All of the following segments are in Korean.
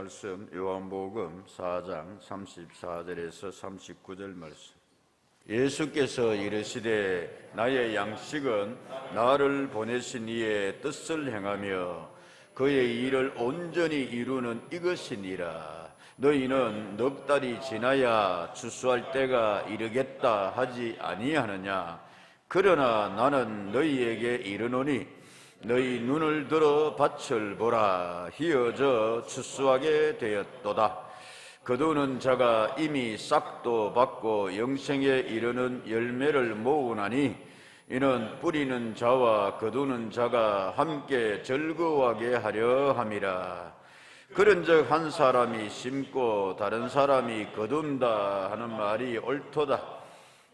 말씀 요한복음 4장 34절에서 39절 말씀. 예수께서 이르시되 나의 양식은 나를 보내신 이의 뜻을 행하며 그의 일을 온전히 이루는 이것이니라. 너희는 넉 달이 지나야 추수할 때가 이르겠다 하지 아니하느냐. 그러나 나는 너희에게 이르노니 너희 눈을 들어 밭을 보라. 희어져 추수하게 되었도다. 거두는 자가 이미 싹도 받고 영생에 이르는 열매를 모으나니 이는 뿌리는 자와 거두는 자가 함께 즐거워하게 하려 함이라. 그런즉 한 사람이 심고 다른 사람이 거둔다 하는 말이 옳도다.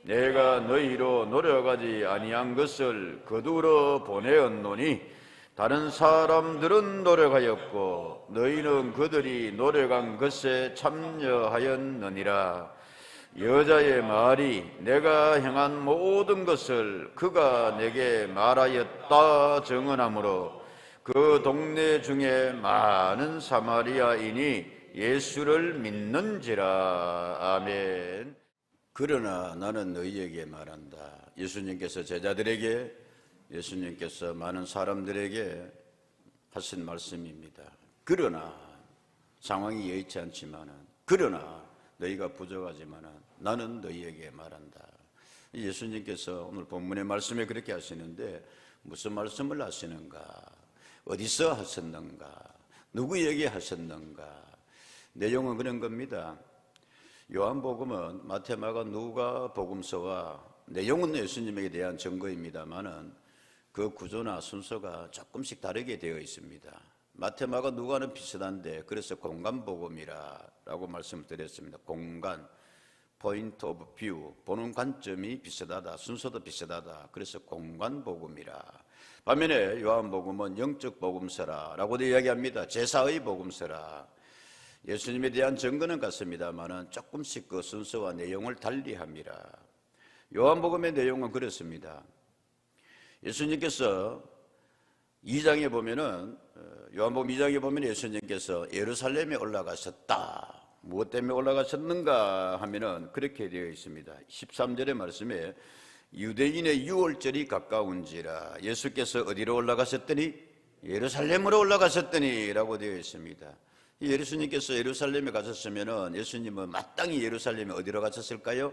내가 너희로 노력하지 아니한 것을 거두러 보내었노니 다른 사람들은 노력하였고 너희는 그들이 노력한 것에 참여하였느니라. 여자의 말이 내가 행한 모든 것을 그가 내게 말하였다 증언하므로 그 동네 중에 많은 사마리아인이 예수를 믿는지라. 아멘. 그러나 나는 너희에게 말한다. 예수님께서 제자들에게, 예수님께서 많은 사람들에게 하신 말씀입니다. 그러나 상황이 여의치 않지만은, 그러나 너희가 부족하지만은 나는 너희에게 말한다. 예수님께서 오늘 본문의 말씀에 그렇게 하시는데 무슨 말씀을 하시는가? 어디서 하셨는가? 누구에게 하셨는가? 내용은 그런 겁니다. 요한복음은 마태, 마가, 누가 복음서와 내용은 예수님에 대한 증거입니다만은 그 구조나 순서가 조금씩 다르게 되어 있습니다. 마태, 마가, 누가는 비슷한데 그래서 공간복음이라고 말씀을 드렸습니다. 공간, 포인트 오브 뷰, 보는 관점이 비슷하다, 순서도 비슷하다. 그래서 공간복음이라. 반면에 요한복음은 영적 복음서라고도 이야기합니다. 제사의 복음서라. 예수님에 대한 증거는 같습니다만은 조금씩 그 순서와 내용을 달리합니다. 요한복음의 내용은 그렇습니다. 예수님께서 2장에 보면은, 요한복음 2장에 보면 예수님께서 예루살렘에 올라가셨다. 무엇 때문에 올라가셨는가 하면은 그렇게 되어 있습니다. 13절의 말씀에 유대인의 유월절이 가까운지라. 예수께서 어디로 올라가셨더니 예루살렘으로 올라가셨더니 라고 되어 있습니다. 예수님께서 예루살렘에 가셨으면은 예수님은 마땅히 예루살렘에 어디로 가셨을까요?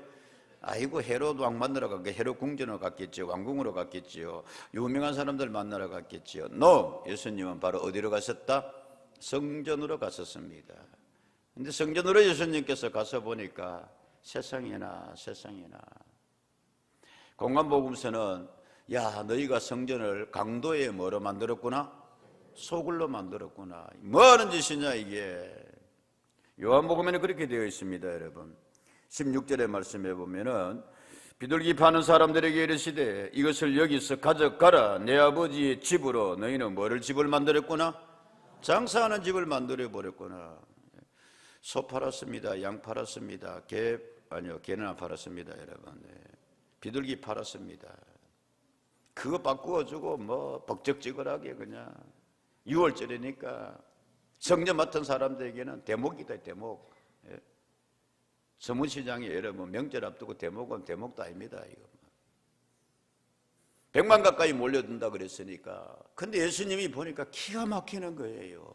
아이고 헤롯 왕 만나러 갔겠죠. 헤롯 궁전으로 갔겠죠. 왕궁으로 갔겠죠. 유명한 사람들 만나러 갔겠죠. No! 예수님은 바로 어디로 가셨다? 성전으로 가셨습니다. 근데 성전으로 예수님께서 가서 보니까 세상에나 공간복음서는 야 너희가 성전을 강도에 뭐로 만들었구나? 소굴로 만들었구나. 뭐하는 짓이냐 이게. 요한복음에는 그렇게 되어 있습니다. 여러분 16절의 말씀에 보면은 비둘기 파는 사람들에게 이르시되 이것을 여기서 가져가라. 내 아버지의 집으로 너희는 뭐를 집을 만들었구나? 장사하는 집을 만들어 버렸구나. 소 팔았습니다. 양 팔았습니다. 개는 안 팔았습니다. 여러분 비둘기 팔았습니다. 그거 바꾸어주고 뭐 벅적지근하게 그냥 6월절이니까 성전 맡은 사람들에게는 대목이다. 대목. 서문시장에 여러분 명절 앞두고 대목은 대목도 아닙니다. 이거 100만 가까이 몰려든다 그랬으니까. 근데 예수님이 보니까 기가 막히는 거예요.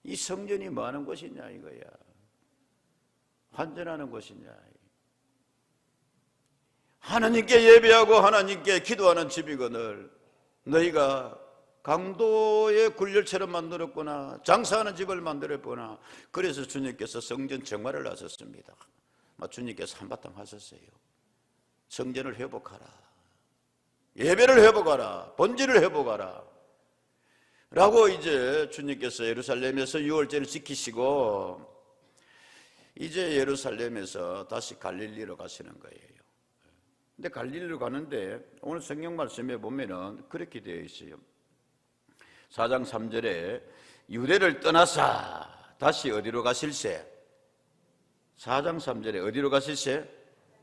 이 성전이 뭐 하는 곳이냐 이거야. 환전하는 곳이냐. 하나님께 예배하고 하나님께 기도하는 집이거늘 너희가 강도의 굴열처럼 만들었구나. 장사하는 집을 만들었구나. 그래서 주님께서 성전 정화를 하셨습니다. 주님께서 한바탕 하셨어요. 성전을 회복하라. 예배를 회복하라. 본질을 회복하라. 라고 이제 주님께서 예루살렘에서 유월절을 지키시고 이제 예루살렘에서 다시 갈릴리로 가시는 거예요. 근데 갈릴리로 가는데 오늘 성경 말씀에 보면은 그렇게 되어 있어요. 4장 3절에 유대를 떠나사 다시 어디로 가실세? 4장 3절에 어디로 가실세?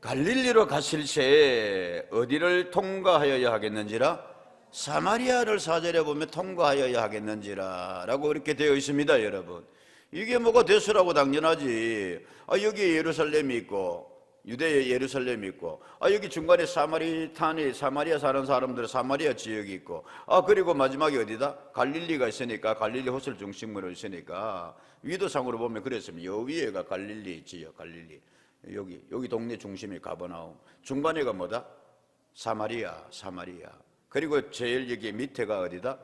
갈릴리로 가실세. 어디를 통과하여야 하겠는지라? 사마리아를 4절에 보면 통과하여야 하겠는지라 라고 이렇게 되어 있습니다. 여러분 이게 뭐가 대수라고 당연하지. 여기 예루살렘이 있고 유대의 예루살렘이 있고, 여기 중간에 사마리아 사는 사람들은 사마리아 지역이 있고, 그리고 마지막에 어디다? 갈릴리가 있으니까, 갈릴리 호수를 중심으로 있으니까, 위도상으로 보면 그랬습니다. 여 위에가 갈릴리 지역, 갈릴리. 여기 동네 중심이 가버나움. 중간에가 뭐다? 사마리아. 그리고 제일 여기 밑에가 어디다?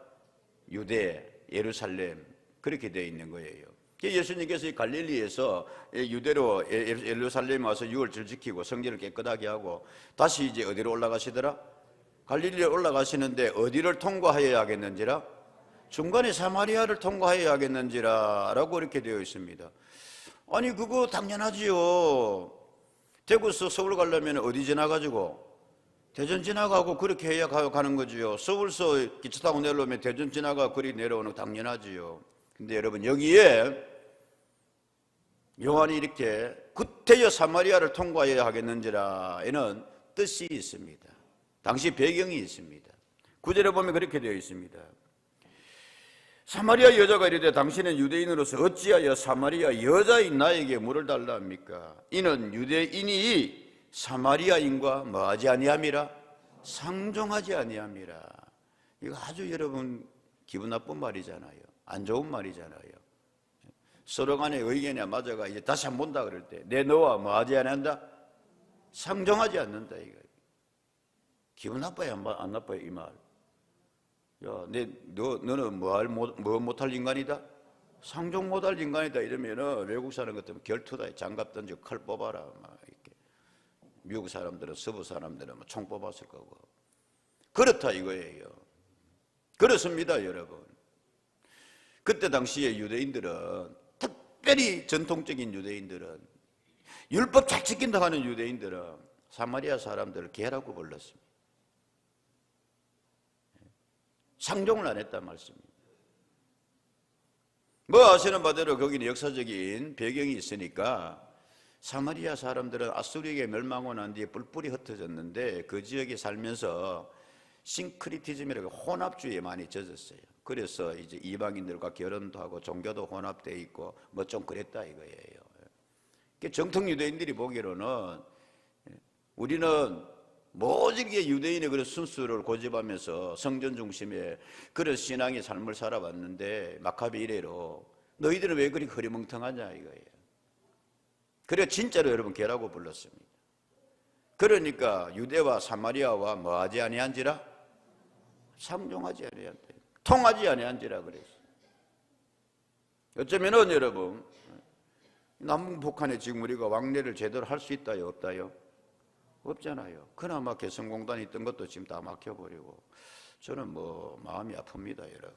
유대, 예루살렘. 그렇게 되어 있는 거예요. 예수님께서 이 갈릴리에서 유대로 예루살렘에 와서 유월절 지키고 성전을 깨끗하게 하고 다시 이제 어디로 올라가시더라? 갈릴리에 올라가시는데 어디를 통과하여야 하겠는지라? 중간에 사마리아를 통과하여야 하겠는지라 라고 이렇게 되어 있습니다. 아니 그거 당연하지요. 대구에서 서울 가려면 어디 지나가지고? 대전 지나가고 그렇게 해야 가는 거지요. 서울서 기차 타고 내려오면 대전 지나가 그리 내려오는 거 당연하지요. 근데 여러분 여기에 요한이 이렇게 구태여 사마리아를 통과해야 하겠는지라에는 뜻이 있습니다. 당시 배경이 있습니다. 9절에 보면 그렇게 되어 있습니다. 사마리아 여자가 이르되 당신은 유대인으로서 어찌하여 사마리아 여자인 나에게 물을 달라 합니까? 이는 유대인이 사마리아인과 뭐하지 아니함이라? 상종하지 아니함이라. 이거 아주 여러분 기분 나쁜 말이잖아요. 안 좋은 말이잖아요. 서로 간의 의견이 맞아가 이제 다시 한번 본다 그럴 때 내 너와 뭐하지 않는다? 상종하지 않는다 이거. 기분 나빠요 안 나빠요 이 말? 야, 너는 뭐 못할 인간이다? 상종 못할 인간이다 이러면은 외국 사람 같으면 결투다, 장갑 던지고 칼 뽑아라 막 이렇게. 미국 사람들은 서부 사람들은 총 뽑았을 거고. 그렇다 이거예요. 그렇습니다 여러분. 그때 당시에 유대인들은, 특별히 전통적인 유대인들은, 율법 잘 지킨다고 하는 유대인들은 사마리아 사람들을 개라고 불렀습니다. 상종을 안 했단 말씀입니다. 뭐 아시는 바대로 거기는 역사적인 배경이 있으니까 사마리아 사람들은 아수리에게 멸망하고 난 뒤에 뿔뿔이 흩어졌는데 그 지역에 살면서 싱크리티즘이라고 혼합주의에 많이 젖었어요. 그래서 이제 이방인들과 결혼도 하고 종교도 혼합되어 있고 뭐 좀 그랬다 이거예요. 정통 유대인들이 보기로는 우리는 모질게 유대인의 그런 순수를 고집하면서 성전 중심의 그런 신앙의 삶을 살아왔는데 마카비 이래로 너희들은 왜 그리 흐리멍텅하냐 이거예요. 그래 진짜로 여러분 개라고 불렀습니다. 그러니까 유대와 사마리아와 뭐하지 아니한지라? 상종하지 아니한다. 통하지 아니한지라 그랬어요. 어쩌면은 여러분 남북 북한에 지금 우리가 왕래를 제대로 할 수 있다요 없다요? 없잖아요. 그나마 개성공단이 있던 것도 지금 다 막혀버리고 저는 뭐 마음이 아픕니다 여러분.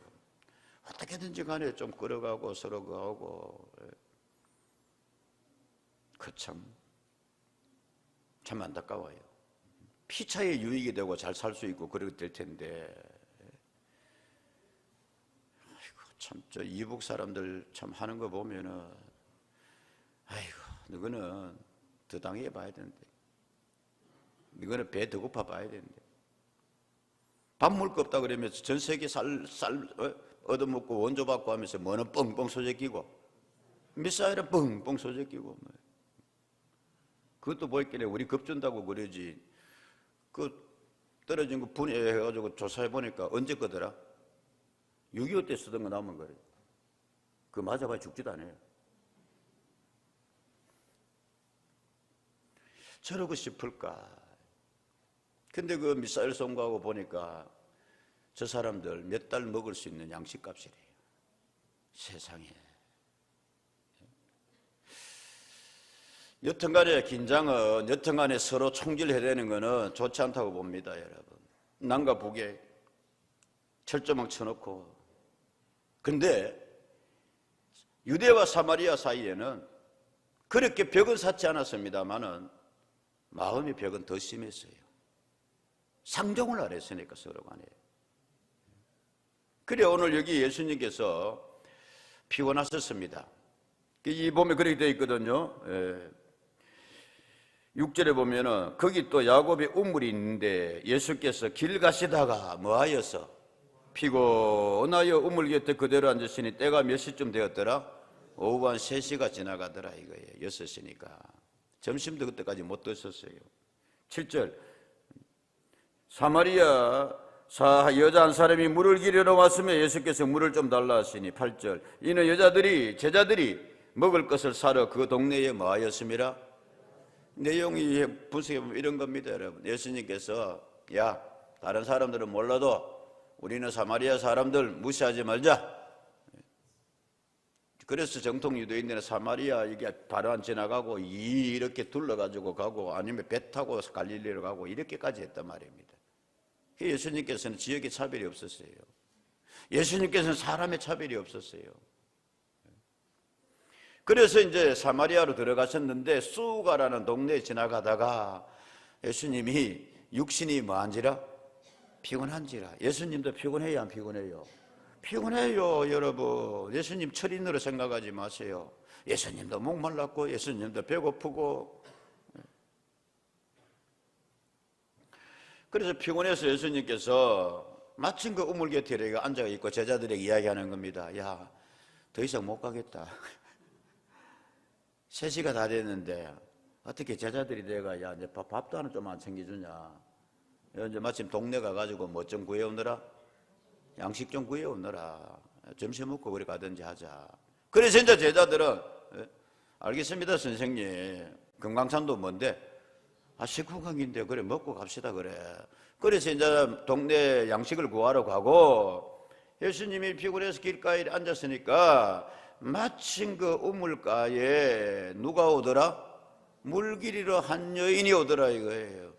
어떻게든지 간에 좀 끌어가고 서로 그하고 참 안타까워요. 피차에 유익이 되고 잘 살 수 있고 그렇게 될 텐데 참 저 이북 사람들 참 하는 거 보면은 아이고 너거는 더 당해 봐야 되는데 이거는 배 더 고파 봐야 되는데 밥 먹을 거 없다 그러면서 전 세계 쌀 얻어먹고 원조 받고 하면서 뭐는 뻥뻥 소재 끼고 미사일은 뻥뻥 소재 끼고 뭐. 그것도 보였길래 우리 겁준다고 그러지 그 떨어진 거 분해해가지고 조사해 보니까 언제 거더라? 6.25 때 쓰던 거 남은 거예요. 그거 맞아봐야 죽지도 않아요. 저러고 싶을까? 근데 그 미사일 쏜 거하고 보니까 저 사람들 몇 달 먹을 수 있는 양식값이래요. 세상에. 여튼간에 긴장은 여튼간에 서로 총질해대는 거는 좋지 않다고 봅니다 여러분. 남과 북에 철조망 쳐놓고. 근데 유대와 사마리아 사이에는 그렇게 벽은 샀지 않았습니다마는 마음의 벽은 더 심했어요. 상종을 안 했으니까 서로 간에. 그래 오늘 여기 예수님께서 피곤하셨습니다. 이 보면 그렇게 되어 있거든요. 6절에 보면은 거기 또 야곱의 우물이 있는데 예수께서 길 가시다가 뭐하여서 피곤하여 우물 곁에 그대로 앉으시니 때가 몇 시쯤 되었더라? 오후 한 3시가 지나가더라 이거예요. 6시니까. 점심도 그때까지 못 드셨어요. 7절 사마리아 여자 한 사람이 물을 기르러 왔으며 예수께서 물을 좀 달라 하시니 8절 이는 제자들이 먹을 것을 사러 그 동네에 뭐하였습니라? 내용이 분석해보면 이런 겁니다, 여러분. 예수님께서 야, 다른 사람들은 몰라도 우리는 사마리아 사람들 무시하지 말자. 그래서 정통 유대인들은 사마리아 이게 바로 안 지나가고 이렇게 둘러가지고 가고 아니면 배 타고 갈릴리로 가고 이렇게까지 했단 말입니다. 예수님께서는 지역의 차별이 없었어요. 예수님께서는 사람의 차별이 없었어요. 그래서 이제 사마리아로 들어가셨는데 수가라는 동네에 지나가다가 예수님이 육신이 뭐한지라? 피곤한지라. 예수님도 피곤해요, 안 피곤해요? 피곤해요, 여러분. 예수님 철인으로 생각하지 마세요. 예수님도 목말랐고 예수님도 배고프고. 그래서 피곤해서 예수님께서 마침 그 우물 곁에 이렇게 앉아있고 제자들에게 이야기하는 겁니다. 야, 더 이상 못 가겠다. 3시가 다 됐는데 어떻게 제자들이 내가 야 이제 밥도 하나 좀 안 챙겨주냐. 이제 마침 동네 가가지고 뭐 좀 구해오느라, 양식 좀 구해오느라, 점심 먹고 그래 가든지 하자. 그래서 이제 제자들은 알겠습니다 선생님, 금강산도 뭔데? 식후경인데 그래 먹고 갑시다 그래. 그래서 이제 동네 양식을 구하러 가고 예수님이 피곤해서 길가에 앉았으니까 마침 그 우물가에 누가 오더라? 물 기르러 한 여인이 오더라 이거예요.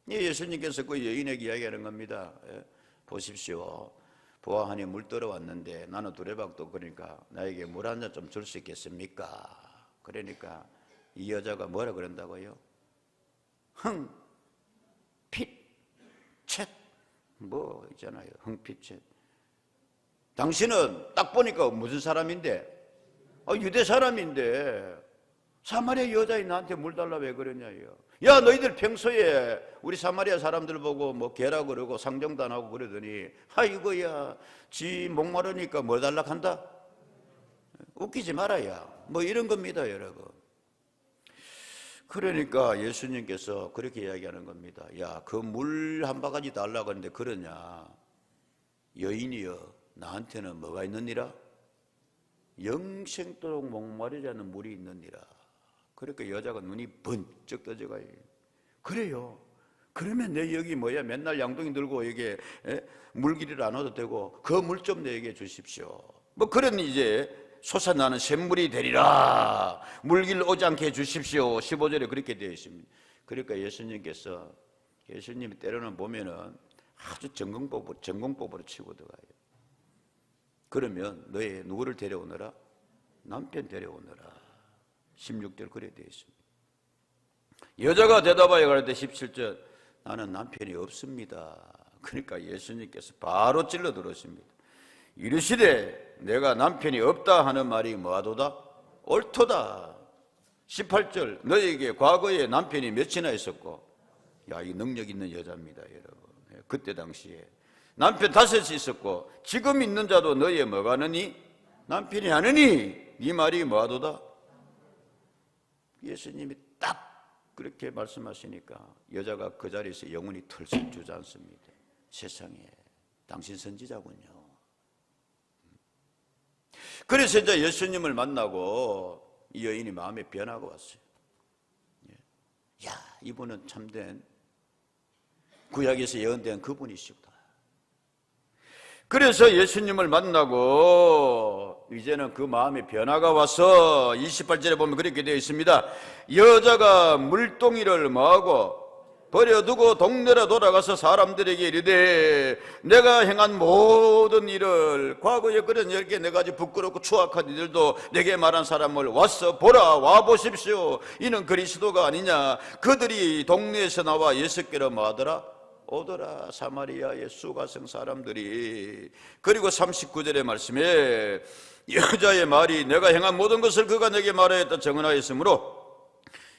예수님께서 그 여인에게 이야기하는 겁니다. 보십시오, 보아하니 물 떨어왔는데 나는 두레박도 그러니까 나에게 물 한 잔 좀 줄 수 있겠습니까? 그러니까 이 여자가 뭐라 그런다고요? 흥핏쳇 뭐 있잖아요. 흥핏쳇. 당신은 딱 보니까 무슨 사람인데? 유대 사람인데 사마리아 여자이 나한테 물 달라 왜 그러냐요. 야, 너희들 평소에 우리 사마리아 사람들 보고 뭐 개라 그러고 상정도 안 하고 그러더니 아이고야 지 목마르니까 뭐 달라 한다? 웃기지 말아야. 뭐 이런 겁니다, 여러분. 그러니까 예수님께서 그렇게 이야기하는 겁니다. 야, 그 물 한 바가지 달라고 하는데 그러냐? 여인이여, 나한테는 뭐가 있느니라? 영생토록 목마르지 않는 물이 있느니라. 그러니까 여자가 눈이 번쩍 떠져가요. 그래요? 그러면 내 여기 뭐야 맨날 양동이 들고 이게 물길을 안 와도 되고 그 물 좀 내게 주십시오. 뭐 그런 이제 솟아나는 샘물이 되리라. 물길 오지 않게 해주십시오. 15절에 그렇게 되어 있습니다. 그러니까 예수님께서 예수님이 때로는 보면은 아주 전공법으로 치고 들어가요. 그러면 너희 누구를 데려오너라? 남편 데려오너라. 16절 그래 되어 있습니다. 여자가 대답하여 가로되 17절 나는 남편이 없습니다. 그러니까 예수님께서 바로 찔러 들으십니다. 이르시되 내가 남편이 없다 하는 말이 뭐하도다? 옳도다. 18절 너에게 과거에 남편이 몇이나 있었고. 야, 이 능력 있는 여자입니다, 여러분. 그때 당시에 남편 5이 있었고 지금 있는 자도 너희의 뭐가 하느니? 남편이 하느니 네 말이 뭐하도다? 예수님이 딱 그렇게 말씀하시니까 여자가 그 자리에서 영혼이 털썩 주저앉습니다. 세상에 당신 선지자군요. 그래서 이제 예수님을 만나고 이 여인이 마음에 변화가 왔어요. 야, 이분은 참된 구약에서 예언된 그분이시구나. 그래서 예수님을 만나고 이제는 그 마음에 변화가 와서 28절에 보면 그렇게 되어 있습니다. 여자가 물동이를 뭐하고 버려두고 동네로 돌아가서 사람들에게 이르되 내가 행한 모든 일을 과거에 그런 14가지 부끄럽고 추악한 일들도 내게 말한 사람을 와서 보라, 와보십시오. 이는 그리스도가 아니냐. 그들이 동네에서 나와 예수께로 뭐하더라? 오더라. 사마리아의 수가성 사람들이. 그리고 39절의 말씀에 여자의 말이 내가 행한 모든 것을 그가 내게 말하였다 증언하였으므로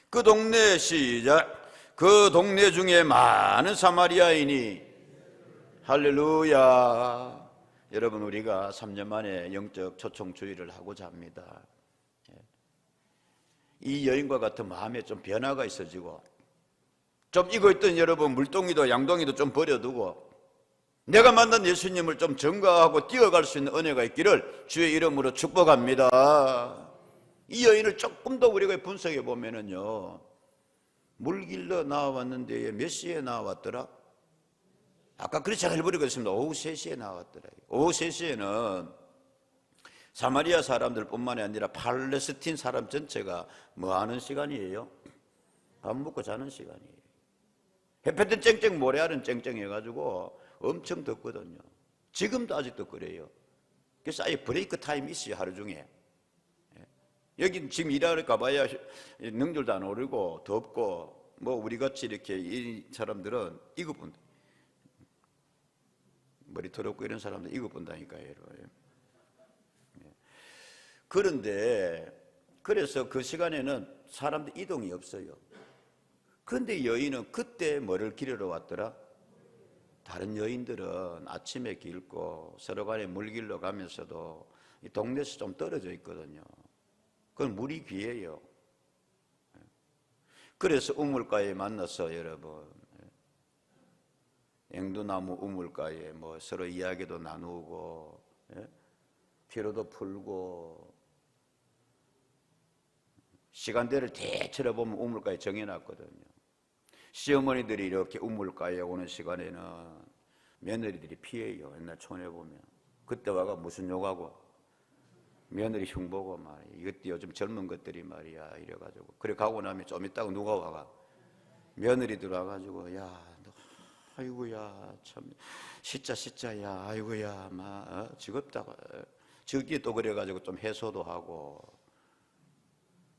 그 동네 시작 그 동네 중에 많은 사마리아인이 할렐루야. 여러분 우리가 3년 만에 영적 초청주의를 하고자 합니다. 이 여인과 같은 마음에 좀 변화가 있어지고, 좀 익어있던 여러분 물동이도 양동이도 좀 버려두고 내가 만난 예수님을 좀 증거하고 뛰어갈 수 있는 은혜가 있기를 주의 이름으로 축복합니다. 이 여인을 조금 더 우리가 분석해 보면은요, 물길러 나와왔는데 몇 시에 나왔더라? 아까 그렇게 잘 버리겠습니다. 오후 3시에 나왔더라. 오후 3시에는 사마리아 사람들 뿐만이 아니라 팔레스틴 사람 전체가 뭐 하는 시간이에요? 밥 먹고 자는 시간이에요. 햇볕은 쨍쨍, 모래알은 쨍쨍해가지고 엄청 덥거든요. 지금도 아직도 그래요. 그래서 아예 브레이크 타임이 있어요, 하루 중에. 여기 지금 일하러 가봐야 능률도 안 오르고 덥고, 뭐 우리같이 이렇게 이 사람들은 이거 본다. 머리 더럽고 이런 사람들 이거 본다니까요. 그런데 그래서 그 시간에는 사람들 이동이 없어요. 그런데 여인은 그때 뭐를 기르러 왔더라? 다른 여인들은 아침에 길고 서로 간에 물 길러 가면서도 이 동네에서 좀 떨어져 있거든요. 그건 물이 귀해요. 그래서 우물가에 만나서 여러분, 앵두나무 우물가에 뭐 서로 이야기도 나누고, 피로도 풀고, 시간대를 대체로 보면 우물가에 정해놨거든요. 시어머니들이 이렇게 우물가에 오는 시간에는 며느리들이 피해요. 옛날 촌에 보면. 그때 와가 무슨 욕하고 며느리 흉보고 말이야. 이것도 요즘 젊은 것들이 말이야 이래가지고. 그래 가고 나면 좀 있다가 누가 와가 며느리들 와가지고 야 너 아이고야 참 시자야 아이고야 막 지겹다고. 저기 또 그래가지고 좀 해소도 하고.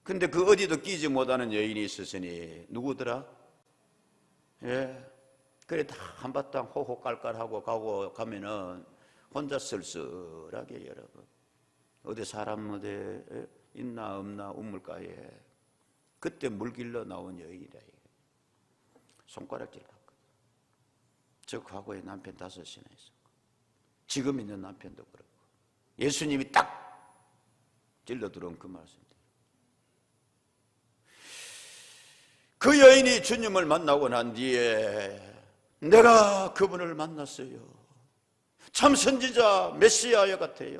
근데 그 어디도 끼지 못하는 여인이 있었으니 누구더라? 예. 그래 다 한바탕 호호 깔깔하고 가고 가면은 혼자 쓸쓸하게 여러분. 어디 사람 어디 있나 없나 우물가에. 그때 물 길러 나온 여인이라. 손가락질 받거든. 저 과거에 남편 5이나 있었고 지금 있는 남편도 그렇고 예수님이 딱 찔러 들어온 그 말씀입니다. 그 여인이 주님을 만나고 난 뒤에 내가 그분을 만났어요. 참 선지자 메시아여 같아요.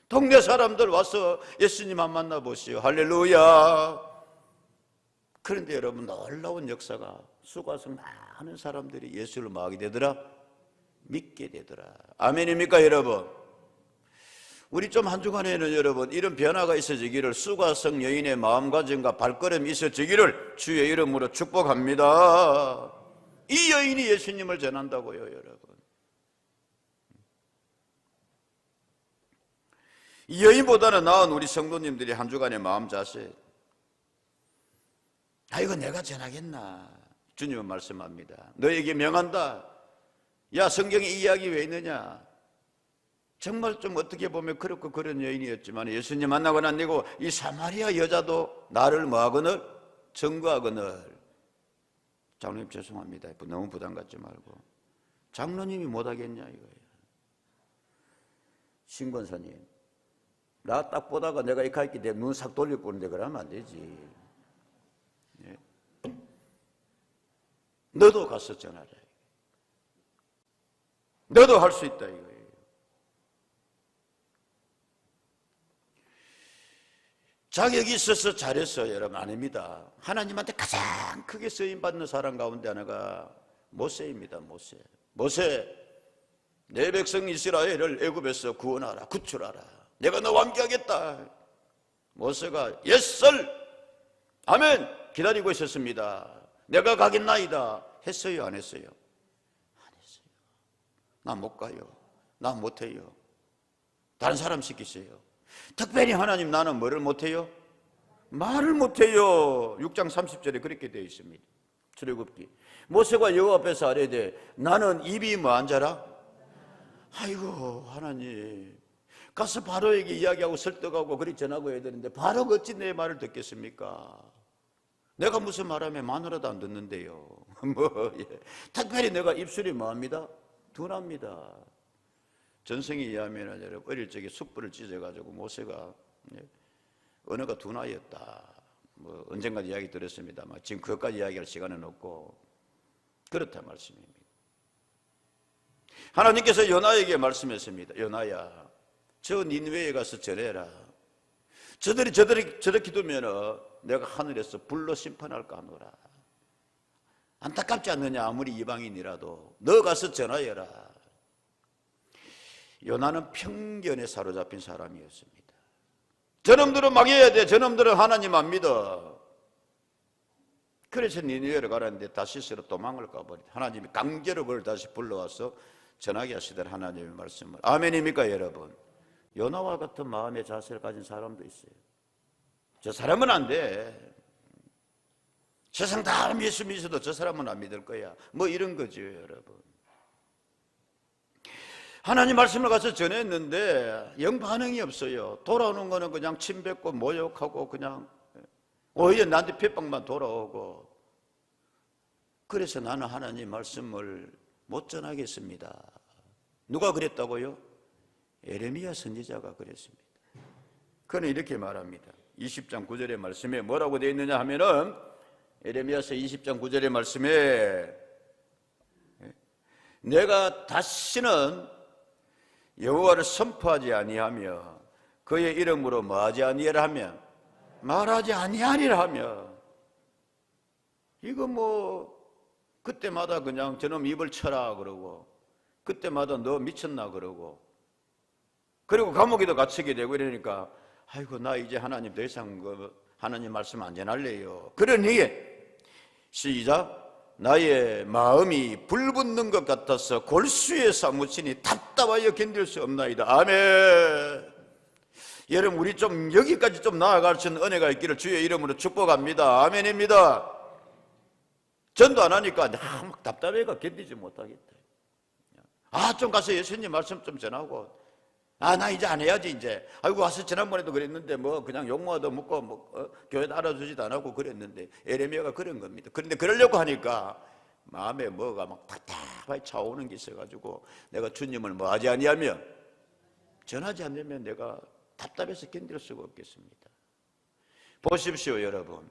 동네 사람들 와서 예수님 한 만나보시오. 할렐루야. 그런데 여러분 놀라운 역사가 수고하신 많은 사람들이 예수를 뭐하게 되더라? 믿게 되더라. 아멘입니까 여러분? 우리 좀 한 주간에는 여러분 이런 변화가 있어지기를, 수가성 여인의 마음가짐과 발걸음이 있어지기를 주의 이름으로 축복합니다. 이 여인이 예수님을 전한다고요 여러분. 이 여인보다는 나은 우리 성도님들이 한 주간의 마음 자세. 이거 내가 전하겠나? 주님은 말씀합니다. 너에게 명한다. 야 성경에 이 이야기 왜 있느냐? 정말 좀 어떻게 보면 그렇고 그런 여인이었지만 예수님 만나고 난 뒤고 이 사마리아 여자도 나를 뭐하거늘? 증거하거늘. 장로님 죄송합니다. 너무 부담 갖지 말고. 장로님이 못하겠냐 이거예요. 신권사님 나 딱 보다가 내가 이 갈게 내 눈 싹 돌려보는데 그러면 안 되지. 예. 너도 가서 전하라. 너도 할 수 있다 이거예요. 자격이 있어서 잘했어 여러분 아닙니다. 하나님한테 가장 크게 쓰임받는 사람 가운데 하나가 모세입니다. 모세 내 백성 이스라엘을 애굽에서 구원하라 구출하라. 내가 너와 함께하겠다. 모세가 예썰 아멘 기다리고 있었습니다. 내가 가겠나이다 했어요 안 했어요? 안 했어요. 나 못 가요. 나 못해요. 다른 사람 시키세요. 특별히 하나님 나는 뭐를 못해요? 말을 못해요. 6장 30절에 그렇게 되어 있습니다. 출애굽기. 모세가 여호와 앞에서 아뢰되 나는 입이 뭐한 자라? 아이고 하나님 가서 바로에게 이야기하고 설득하고 그리 전하고 해야 되는데 바로가 어찌 내 말을 듣겠습니까? 내가 무슨 말하면 마누라도 안 듣는데요. 특별히 내가 입술이 뭐합니다? 둔합니다. 전성에 의하면 어릴 적에 숯불을 찢어가지고 모세가 언어가 둔하였다. 뭐 언젠가 이야기 들었습니다만 지금 그것까지 이야기할 시간은 없고 그렇다 말씀입니다. 하나님께서 요나에게 말씀했습니다. 요나야, 저 니느웨에 가서 전해라. 저들이 저렇게 두면 내가 하늘에서 불로 심판할까 하노라. 안타깝지 않느냐? 아무리 이방인이라도 너 가서 전하여라. 요나는 편견에 사로잡힌 사람이었습니다. 저놈들은 망해야 돼. 저놈들은 하나님 안 믿어. 그래서 니느웨로 가라는데 다시스로 도망을 가버리다. 하나님이 강제로 그걸 다시 불러와서 전하게 하시던 하나님의 말씀을. 아멘입니까 여러분? 요나와 같은 마음의 자세를 가진 사람도 있어요. 저 사람은 안 돼. 세상 다 예수 믿어도 저 사람은 안 믿을 거야. 뭐 이런 거죠 여러분. 하나님 말씀을 가서 전했는데 영 반응이 없어요. 돌아오는 거는 그냥 침뱉고 모욕하고 그냥 오히려 나한테 핍박만 돌아오고. 그래서 나는 하나님 말씀을 못 전하겠습니다. 누가 그랬다고요? 예레미야 선지자가 그랬습니다. 그는 이렇게 말합니다. 20장 9절의 말씀에 뭐라고 되어 있느냐 하면은 예레미야서 20장 9절의 말씀에 내가 다시는 여호와를 선포하지 아니하며 그의 이름으로 뭐하지 아니하라 하며 말하지 아니하리라 하며. 이거 뭐 그때마다 그냥 저놈 입을 쳐라 그러고 그때마다 너 미쳤나 그러고 그리고 감옥에도 갇히게 되고 이러니까 아이고 나 이제 하나님 더 이상 하나님 말씀 안 전할래요. 그러니 시작. 나의 마음이 불붙는 것 같아서 골수에 사무치니 답답하여 견딜 수 없나이다. 아멘. 여러분 우리 좀 여기까지 좀 나아갈 수 있는 은혜가 있기를 주의 이름으로 축복합니다. 아멘입니다. 전도 안 하니까 막 답답해가 견디지 못하겠다. 좀 가서 예수님 말씀 좀 전하고 나 이제 안 해야지 이제. 아이고 와서 지난번에도 그랬는데 뭐 그냥 욕마도 묻고 뭐 교회 알아주지도 안 하고 그랬는데 에레미야가 그런 겁니다. 그런데 그러려고 하니까 마음에 뭐가 막 답답하게 차오는 게 있어가지고 내가 주님을 뭐 하지 아니하며 전하지 않으면 내가 답답해서 견딜 수가 없겠습니다. 보십시오 여러분.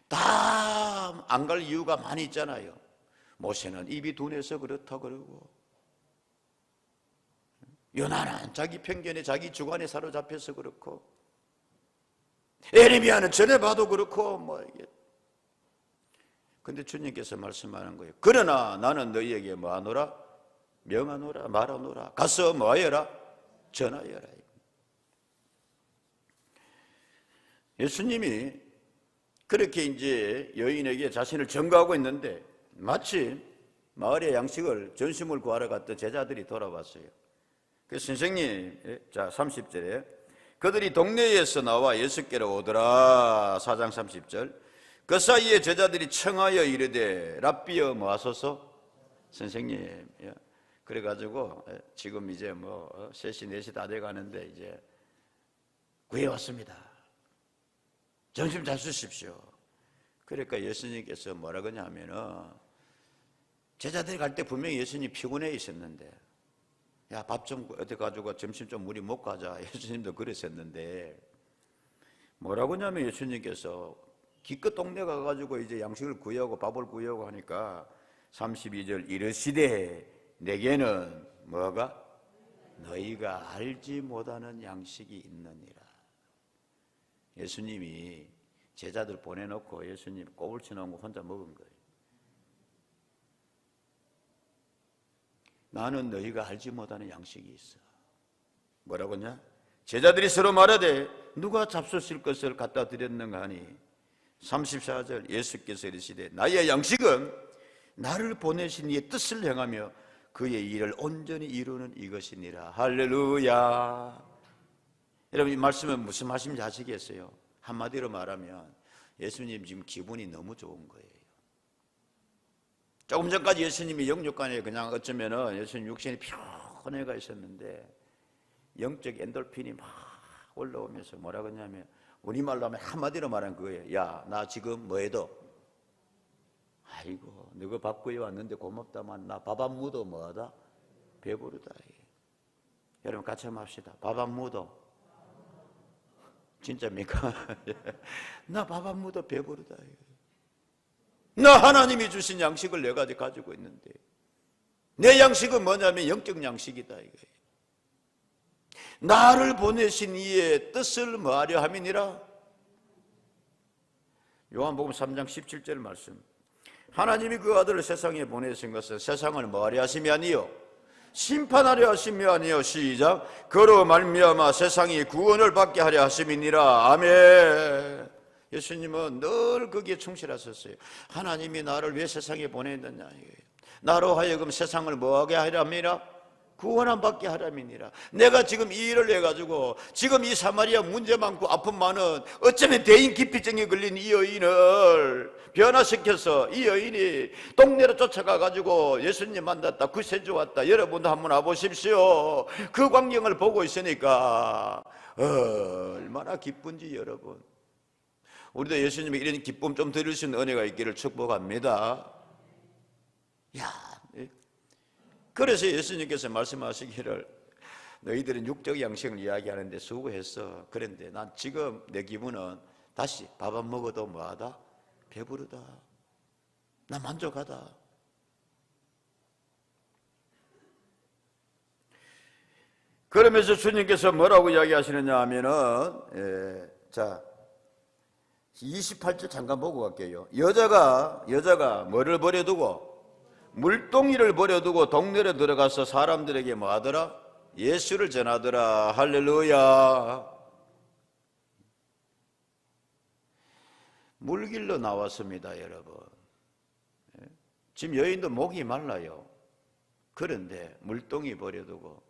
다 안 갈 이유가 많이 있잖아요. 모세는 입이 둔해서 그렇다 그러고 요나는 자기 편견에 자기 주관에 사로잡혀서 그렇고 에레미야는 전해봐도 그렇고 뭐 이게. 근데 주님께서 말씀하는 거예요. 그러나 나는 너희에게 뭐 하노라? 명하노라 말하노라. 가서 뭐 하여라? 전하여라. 예수님이 그렇게 이제 여인에게 자신을 증거하고 있는데 마침 마을의 양식을 전심을 구하러 갔던 제자들이 돌아왔어요. 그 선생님, 자 30절에 그들이 동네에서 나와 예수께로 오더라. 4장 30절. 그 사이에 제자들이 청하여 이르되 랍비여 뭐 하소서? 선생님. 그래가지고 지금 이제 뭐 3시 4시 다 돼가는데 이제 구해왔습니다. 점심 잘 주십시오. 그러니까 예수님께서 뭐라 그러냐 하면은 제자들이 갈 때 분명히 예수님이 피곤해 있었는데 야, 밥 좀 어디 가지고 점심 좀 우리 먹고 가자. 예수님도 그랬었는데 뭐라고 하냐면 예수님께서 기껏 동네 가가지고 이제 양식을 구하고 밥을 구하고 하니까 32절 이르시되 내게는 뭐가? 너희가 알지 못하는 양식이 있느니라. 예수님이 제자들 보내놓고 예수님 꼬불 쳐놓은 거 혼자 먹은 거예요. 나는 너희가 알지 못하는 양식이 있어. 뭐라고 하냐? 제자들이 서로 말하되 누가 잡수실 것을 갖다 드렸는가 하니 34절 예수께서 이르시되 나의 양식은 나를 보내신 이의 뜻을 행하며 그의 일을 온전히 이루는 이것이니라. 할렐루야. 여러분 이 말씀은 무슨 말씀인지 아시겠어요? 한마디로 말하면 예수님 지금 기분이 너무 좋은 거예요. 조금 전까지 예수님이 영육간에 그냥 어쩌면은 예수님 육신이 편해가 있었는데 영적 엔돌핀이 막 올라오면서 뭐라고 하냐면 우리말로 하면 한마디로 말하는 거예요. 야, 나 지금 뭐해도 아이고 너가 밥 구해 왔는데 고맙다만 나 밥 안 묻어 뭐하다? 배부르다. 여러분 같이 한번 합시다. 밥 안 묻어 진짜입니까? 나 밥 안 먹어도 배부르다. 나 하나님이 주신 양식을 내가 가지고 있는데 내 양식은 뭐냐면 영적 양식이다. 나를 보내신 이의 뜻을 뭐하려 함이니라. 요한복음 3장 17절 말씀. 하나님이 그 아들을 세상에 보내신 것은 세상을 뭐하려 하심이 아니요 심판하려 하심이 아니요. 시작. 그로 말미암아 세상이 구원을 받게 하려 하심이니라. 아멘. 예수님은 늘 거기에 충실하셨어요. 하나님이 나를 왜 세상에 보냈느냐, 나로 하여금 세상을 뭐하게 하려 함이라? 구원 받게 하람이니라. 내가 지금 이 일을 해가지고 지금 이 사마리아 문제 많고 아픔 많은 어쩌면 대인기피증에 걸린 이 여인을 변화시켜서 이 여인이 동네로 쫓아가가지고 예수님 만났다, 구세주 왔다. 여러분도 한번 와보십시오. 그 광경을 보고 있으니까 얼마나 기쁜지. 여러분, 우리도 예수님의 이런 기쁨 좀 들을 수 있는 은혜가 있기를 축복합니다. 그래서 예수님께서 말씀하시기를 너희들은 육적 양식을 이야기하는데 수고했어. 그런데 난 지금 내 기분은 다시 밥 안 먹어도 뭐하다? 배부르다. 나 만족하다. 그러면서 주님께서 뭐라고 이야기하시느냐 하면은 자 28절 잠깐 보고 갈게요. 여자가 뭐를 버려두고 물동이를 버려두고 동네로 들어가서 사람들에게 뭐 하더라? 예수를 전하더라. 할렐루야. 물길로 나왔습니다. 여러분, 지금 여인도 목이 말라요. 그런데 물동이 버려두고,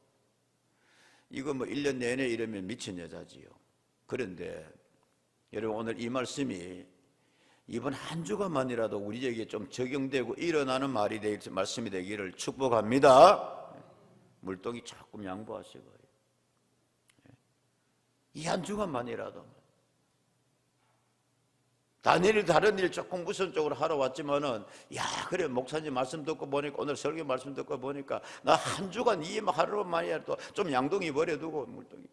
이거 뭐 1년 내내 이러면 미친 여자지요. 그런데 여러분, 오늘 이 말씀이 이번 한 주간만이라도 우리에게 좀 적용되고 일어나는 말씀이 되기를 축복합니다. 물동이 조금 양보하시고, 이 한 주간만이라도 다니엘 다른 일 조금 우선적으로 하러 왔지만은, 그래 목사님 말씀 듣고 보니까, 오늘 설교 말씀 듣고 보니까 나 한 주간 이 하루만이라도 좀 양동이 버려두고. 물동이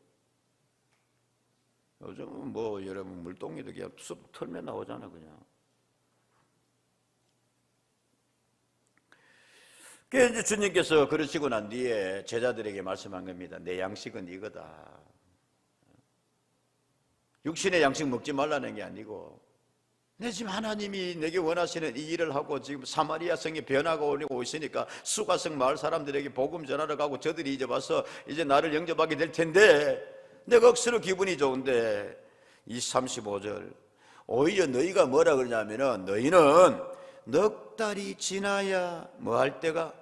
요즘은 뭐 여러분 물동이도 그냥 쑥 털면 나오잖아. 그냥. 그래서 이제 주님께서 그러시고 난 뒤에 제자들에게 말씀한 겁니다. 내 양식은 이거다. 육신의 양식 먹지 말라는 게 아니고, 내 지금 하나님이 내게 원하시는 이 일을 하고 지금 사마리아 성에 변화가 오고 있으니까 수가성 마을 사람들에게 복음 전하러 가고 저들이 이제 와서 이제 나를 영접하게 될 텐데, 내가 억수로 기분이 좋은데, 이 35절 오히려 너희가 뭐라 그러냐면은, 너희는 넉 달이 지나야 뭐 할 때가?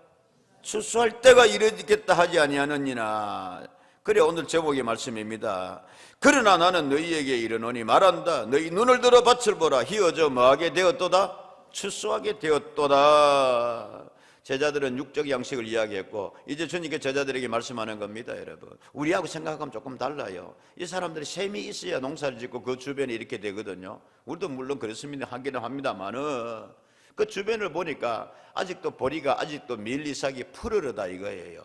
추수할 때가 이르겠다 하지 아니하느니라. 그래, 오늘 제목의 말씀입니다. 그러나 나는 너희에게 이르노니 말한다. 너희 눈을 들어 밭을 보라. 희어져 뭐하게 되었도다? 추수하게 되었도다. 제자들은 육적 양식을 이야기했고, 이제 주님께 제자들에게 말씀하는 겁니다. 여러분, 우리하고 생각하면 조금 달라요. 이 사람들이 셈이 있어야 농사를 짓고 그 주변에 이렇게 되거든요. 우리도 물론 그렇습니다. 하기는 합니다만은 그 주변을 보니까 아직도 보리가 아직도 밀리삭이 푸르르다 이거예요.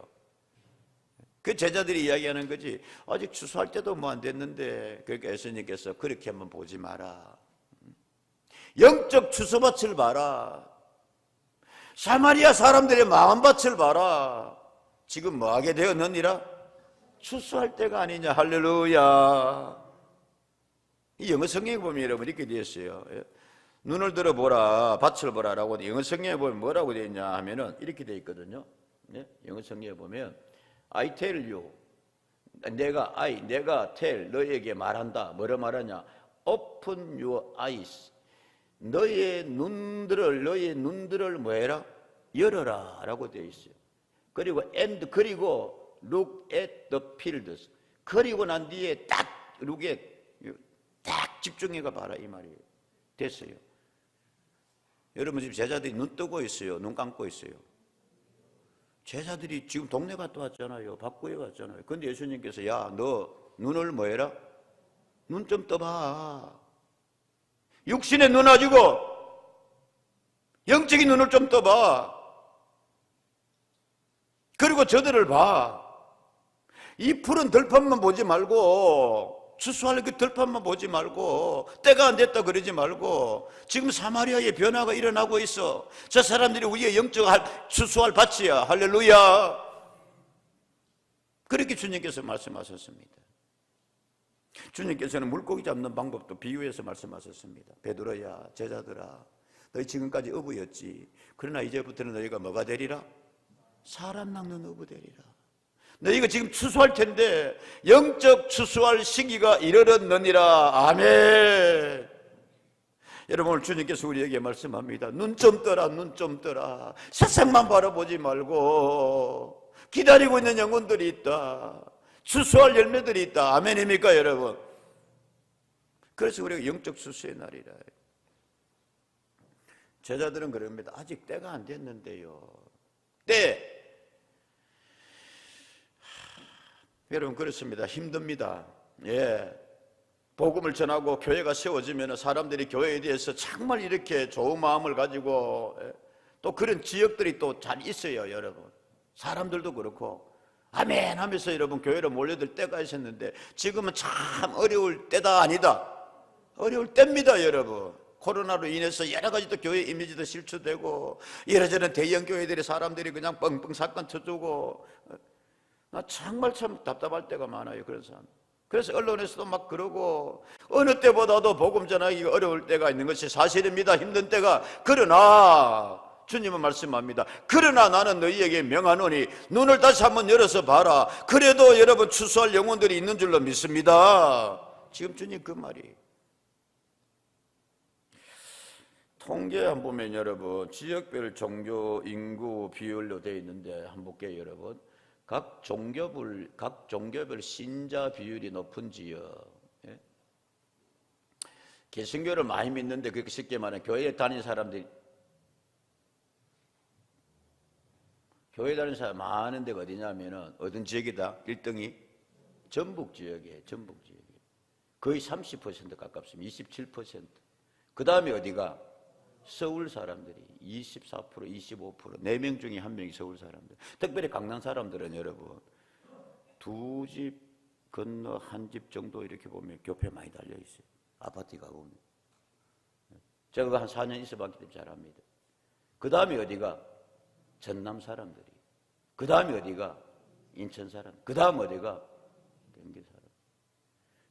그 제자들이 이야기하는 거지, 아직 추수할 때도 뭐 안 됐는데. 그러니까 예수님께서 그렇게 한번 보지 마라. 영적 추수밭을 봐라. 사마리아 사람들의 마음밭을 봐라. 지금 뭐하게 되었느니라? 추수할 때가 아니냐. 할렐루야. 이 영어 성경에 보면 여러분 이렇게 되어 있어요. 눈을 들어보라, 밭을 보라라고. 영어 성경에 보면 뭐라고 되어 있냐 하면은 이렇게 되어 있거든요. 영어 성경에 보면 I tell you, 내가 tell, 너에게 말한다. 뭐라 말하냐? Open your eyes. 너의 눈들을 뭐해라? 열어라 라고 되어 있어요. 그리고 그리고 look at the fields. 그리고 난 뒤에 딱 집중해가 봐라 이 말이에요. 됐어요. 여러분 지금 제자들이 눈 뜨고 있어요? 눈 감고 있어요? 제자들이 지금 동네 갔다 왔잖아요. 밥 구해 왔잖아요. 근데 예수님께서 너 눈을 뭐해라? 눈 좀 떠봐. 육신의 눈 가지고 영적인 눈을 좀 떠봐. 그리고 저들을 봐. 이 푸른 들판만 보지 말고 추수할 그 들판만 보지 말고 때가 안 됐다 그러지 말고 지금 사마리아의 변화가 일어나고 있어. 저 사람들이 우리의 영적 추수할 밭이야. 할렐루야. 그렇게 주님께서 말씀하셨습니다. 주님께서는 물고기 잡는 방법도 비유해서 말씀하셨습니다. 베드로야, 제자들아, 너희 지금까지 어부였지. 그러나 이제부터는 너희가 뭐가 되리라? 사람 낚는 어부 되리라. 너희가 지금 추수할 텐데 영적 추수할 시기가 이르렀느니라. 아멘. 여러분, 오늘 주님께서 우리에게 말씀합니다. 눈 좀 떠라, 눈 좀 떠라. 세상만 바라보지 말고 기다리고 있는 영혼들이 있다. 추수할 열매들이 있다. 아멘입니까 여러분? 그래서 우리가 영적 추수의 날이라. 제자들은 그럽니다. 아직 때가 안 됐는데요. 때. 여러분, 그렇습니다. 힘듭니다. 예. 복음을 전하고 교회가 세워지면 사람들이 교회에 대해서 정말 이렇게 좋은 마음을 가지고, 또 그런 지역들이 또 잘 있어요, 여러분. 사람들도 그렇고 아멘 하면서 여러분 교회로 몰려들 때가 있었는데 지금은 참 어려울 때다 아니다. 어려울 때입니다, 여러분. 코로나로 인해서 여러 가지 또 교회 이미지도 실추되고 이래저래 대형 교회들이 사람들이 그냥 뻥뻥 사건 쳐주고, 나 정말 참 답답할 때가 많아요. 그런 사람. 그래서 언론에서도 막 그러고 어느 때보다도 복음 전하기가 어려울 때가 있는 것이 사실입니다. 힘든 때가. 그러나 주님은 말씀합니다. 그러나 나는 너희에게 명하노니 눈을 다시 한번 열어서 봐라. 그래도 여러분 추수할 영혼들이 있는 줄로 믿습니다. 지금 주님 그 말이. 통계 한번 보면 여러분 지역별 종교 인구 비율로 되어 있는데 한번 볼게요. 여러분 각 종교별 신자 비율이 높은 지역, 예? 개신교를 많이 믿는데 그렇게 쉽게 말하면 교회에 다니는 사람들이, 교회 다니는 사람 많은 데가 어디냐면은 어떤 지역이다? 1등이 전북 지역이에요. 전북 지역이 거의 30% 가깝습니다. 27%. 그 다음에 어디가? 서울 사람들이 24%, 25%, 4명 중에 1명이 서울 사람들. 특별히 강남 사람들은 여러분 두 집 건너 한 집 정도 이렇게 보면 교회 많이 달려 있어요. 아파트 가보면. 제가 한 4년 있어봤기 때문에 잘 압니다. 그 다음에 어디가? 전남 사람들이. 그 다음에 어디가? 인천 사람. 그 다음 어디가? 경기 사람.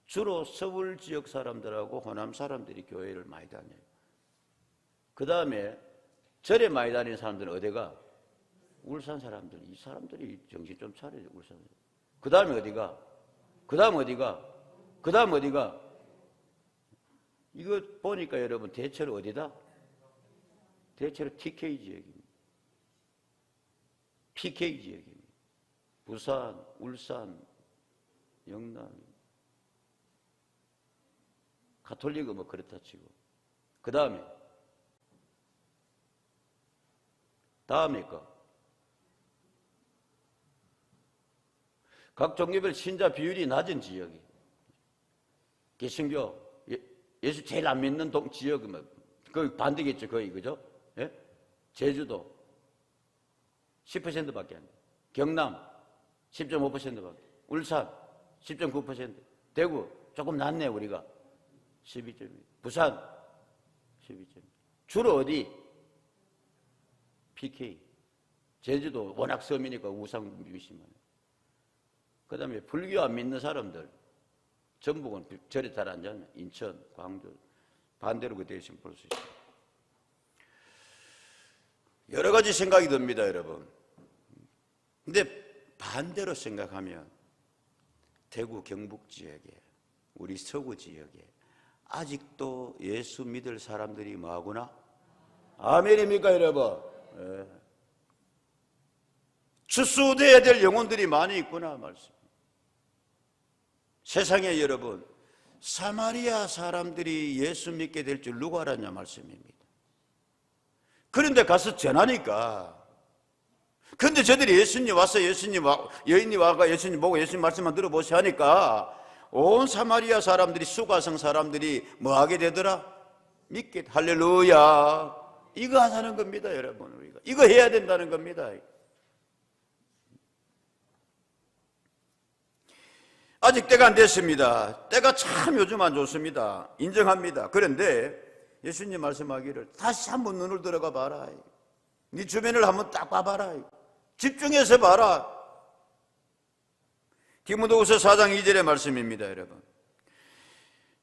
주로 서울 지역 사람들하고 호남 사람들이 교회를 많이 다녀요. 그 다음에 절에 많이 다니는 사람들은 어디가? 울산 사람들. 이 사람들이 정신 좀 차려요. 울산. 그 다음에 어디가? 그 다음 어디가? 그 다음 어디가? 이거 보니까 여러분 대체로 어디다? 대체로 TK 지역입니다. PK 지역입니다. 부산, 울산, 영남, 가톨릭은 뭐 그렇다 치고. 그 다음에 거. 각 종교별 신자 비율이 낮은 지역이. 개신교, 예수 제일 안 믿는 지역은 거의 반대겠죠, 거의, 그죠? 예? 제주도 10%밖에 안 돼. 경남 10.5%밖에. 울산 10.9%. 대구 조금 낮네, 우리가. 12.2. 부산 12.2. 주로 어디? PK. 제주도 워낙 섬이니까 우상 유심하네. 그 다음에 불교 안 믿는 사람들, 전북은 절에 잘 안 자면 인천, 광주, 반대로 그 대신 볼 수 있어요. 여러 가지 생각이 듭니다, 여러분. 근데 반대로 생각하면 대구 경북 지역에, 우리 서구 지역에 아직도 예수 믿을 사람들이 뭐하구나? 아멘입니까, 여러분? 예. 추수돼야 될 영혼들이 많이 있구나 말씀. 세상에 여러분 사마리아 사람들이 예수 믿게 될 줄 누가 알았냐 말씀입니다. 그런데 가서 전하니까. 그런데 저들이 예수님 와서 여인이 와가 예수님 보고 예수님 말씀만 들어보시 하니까 온 사마리아 사람들이 수가성 사람들이 뭐 하게 되더라? 믿게. 할렐루야. 이거 하자는 겁니다, 여러분. 우리가 이거 해야 된다는 겁니다. 아직 때가 안 됐습니다. 때가 참 요즘 안 좋습니다. 인정합니다. 그런데 예수님 말씀하기를 다시 한번 눈을 들어가 봐라. 네 주변을 한번 딱 봐봐라. 집중해서 봐라. 디모데후서 4장 2절의 말씀입니다, 여러분.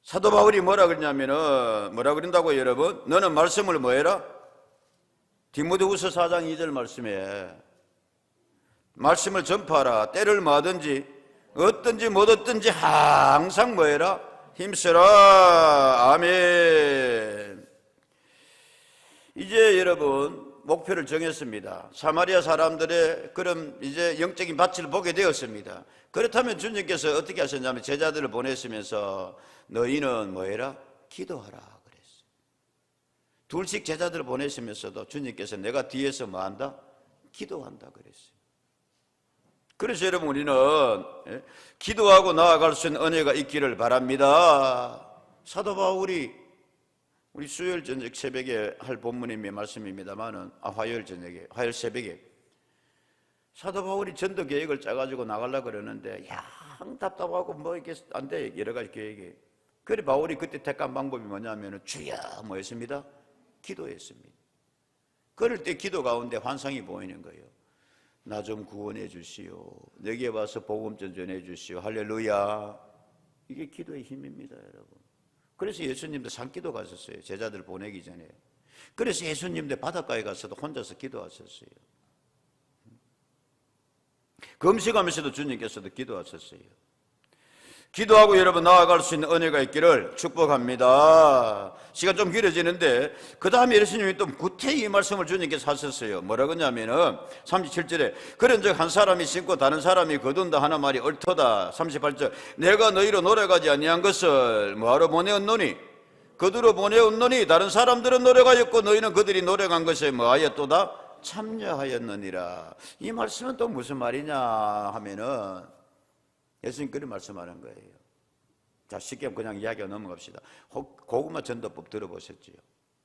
사도 바울이 뭐라 그러냐면은, 뭐라 그런다고요, 여러분? 너는 말씀을 뭐 해라? 디모데후서 4장 2절 말씀에 말씀을 전파하라. 때를 뭐하든지 어떤지 못 어떤지 항상 뭐 해라? 힘쓰라. 아멘. 이제 여러분 목표를 정했습니다. 사마리아 사람들의 그런 이제 영적인 밭을 보게 되었습니다. 그렇다면 주님께서 어떻게 하셨냐면 제자들을 보내시면서 너희는 뭐 해라? 기도하라 그랬어요. 둘씩 제자들을 보내시면서도 주님께서 내가 뒤에서 뭐 한다? 기도한다 그랬어요. 그래서 여러분 우리는 기도하고 나아갈 수 있는 은혜가 있기를 바랍니다. 사도 바울이 우리 수요일 저녁 새벽에 할 본문의 말씀입니다만은 화요일 저녁에 화요일 새벽에 사도 바울이 전도 계획을 짜가지고 나가려고 그러는데 양 답답하고 뭐 이게 안 돼 여러 가지 계획이. 그래 바울이 그때 택한 방법이 뭐냐면은 주여 뭐 했습니다? 기도했습니다. 그럴 때 기도 가운데 환상이 보이는 거예요. 나 좀 구원해 주시오. 내게 와서 복음 좀 전해 주시오. 할렐루야. 이게 기도의 힘입니다, 여러분. 그래서 예수님도 산기도 가셨어요. 제자들 보내기 전에. 그래서 예수님도 바닷가에 가서도 혼자서 기도하셨어요. 금식하면서도 주님께서도 기도하셨어요. 기도하고 여러분 나아갈 수 있는 은혜가 있기를 축복합니다. 시간 좀 길어지는데 그 다음에 예수님이 또 구태히 이 말씀을 주님께서 하셨어요. 뭐라고 하냐면은 37절에 그런즉 한 사람이 심고 다른 사람이 거둔다 하는 말이 옳도다. 38절 내가 너희로 노래가지 아니한 것을 뭐하러 보내었노니 그들로 보내었노니 다른 사람들은 노래가였고 너희는 그들이 노래간 것에 뭐하였도다 참여하였느니라. 이 말씀은 또 무슨 말이냐 하면은 예수님 그런 말씀하는 거예요. 자, 쉽게 그냥 이야기가 넘어갑시다. 고구마 전도법 들어보셨지요?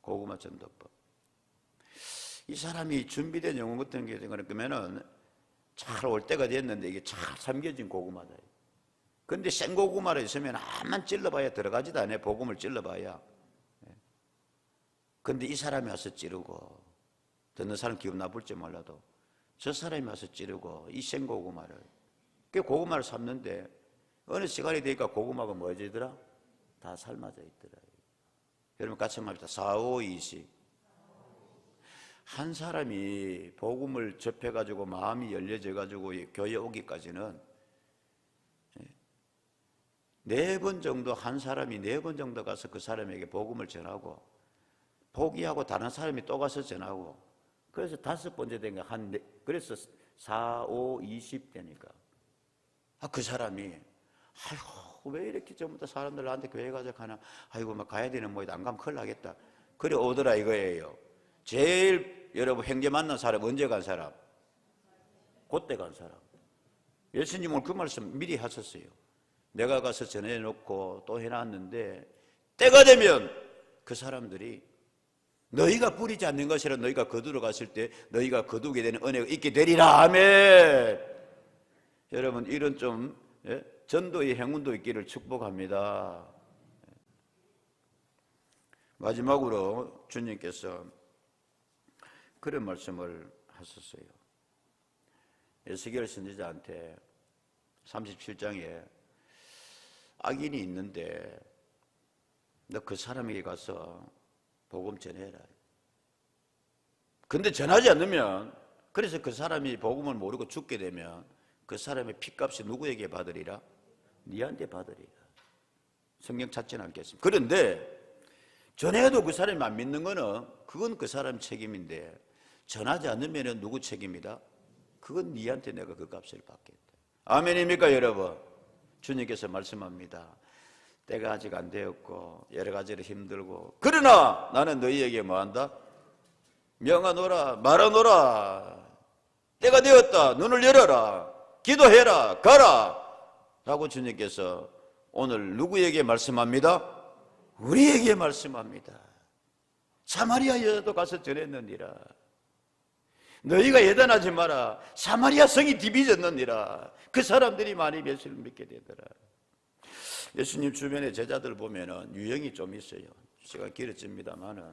고구마 전도법. 이 사람이 준비된 영혼 같은 게 그러면은 잘 올 때가 됐는데 이게 잘 삼겨진 고구마다. 근데 생 고구마를 있으면 암만 찔러봐야 들어가지도 않아요. 복음을 찔러봐야. 근데 이 사람이 와서 찌르고 듣는 사람 기분 나쁠지 몰라도 저 사람이 와서 찌르고 이 생 고구마를 그 고구마를 삶는데 어느 시간이 되니까 고구마가 뭐해지더라? 다 삶아져 있더라. 여러분 같이 말합시다. 4, 5, 20. 한 사람이 복음을 접해가지고 마음이 열려져가지고 교회 오기까지는 4번 정도 한 사람이 4번 정도 가서 그 사람에게 복음을 전하고 포기하고 다른 사람이 또 가서 전하고 그래서 5번째 된 게 그래서 4, 5, 20 되니까 그 사람이 아이고 왜 이렇게 전부 다 사람들 나한테 교회 가자 하나 아이고 막 가야 되는 뭐이다 안 가면 큰일 나겠다 그래 오더라 이거예요. 제일 여러분 형제 만난 사람 언제 간 사람? 그때 간 사람. 예수님은 그 말씀 미리 하셨어요. 내가 가서 전해놓고 또 해놨는데 때가 되면 그 사람들이 너희가 뿌리지 않는 것이라 너희가 거두러 갔을 때 너희가 거두게 되는 은혜가 있게 되리라. 아멘. 여러분 이런 좀 전도의 행운도 있기를 축복합니다. 마지막으로 주님께서 그런 말씀을 하셨어요. 에스겔 선지자한테 37장에 악인이 있는데 너 그 사람에게 가서 복음 전해라. 근데 전하지 않으면 그래서 그 사람이 복음을 모르고 죽게 되면 그 사람의 핏값이 누구에게 받으리라? 니한테 받으리라. 성경 찾지는 않겠습니다. 그런데 전해도 그 사람이 안 믿는 거는 그건 그 사람 책임인데 전하지 않으면 누구 책임이다? 그건 니한테 내가 그 값을 받겠다. 아멘입니까 여러분? 주님께서 말씀합니다. 때가 아직 안 되었고 여러 가지로 힘들고 그러나 나는 너희에게 뭐한다? 명하노라 말하노라 때가 되었다 눈을 열어라 기도해라 가라 라고 주님께서 오늘 누구에게 말씀합니다? 우리에게 말씀합니다. 사마리아 여자도 가서 전했느니라. 너희가 예단하지 마라. 사마리아 성이 뒤비졌느니라. 그 사람들이 많이 예수를 믿게 되더라. 예수님 주변의 제자들 보면은 유형이 좀 있어요. 시간 길어집니다만은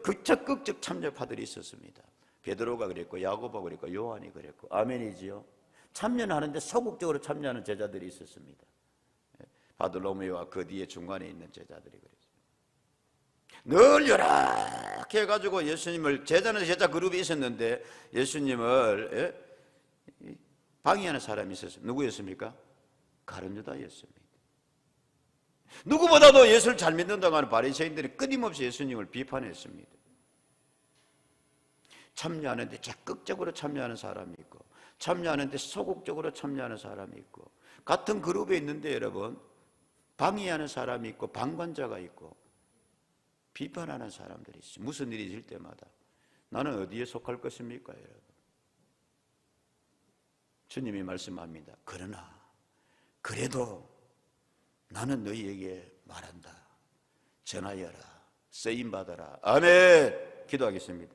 극적극적 참여파들이 있었습니다. 베드로가 그랬고, 야고보가 그랬고, 요한이 그랬고. 아멘이지요. 참여는 하는데 소극적으로 참여하는 제자들이 있었습니다. 바돌로메오와 그 뒤에 중간에 있는 제자들이 그랬어요. 늘 요렇게 해가지고 예수님을, 제자는 제자 그룹이 있었는데 예수님을 방해하는 사람이 있었어요. 누구였습니까? 가룟 유다였습니다. 누구보다도 예수를 잘 믿는다고 하는 바리새인들이 끊임없이 예수님을 비판했습니다. 참여하는데 적극적으로 참여하는 사람이 있고, 참여하는데 소극적으로 참여하는 사람이 있고, 같은 그룹에 있는데 여러분 방해하는 사람이 있고, 방관자가 있고, 비판하는 사람들이 있어요. 무슨 일이 있을 때마다 나는 어디에 속할 것입니까, 여러분? 주님이 말씀합니다. 그러나 그래도 나는 너희에게 말한다. 전하여라. 쓰임받아라. 아멘. 기도하겠습니다.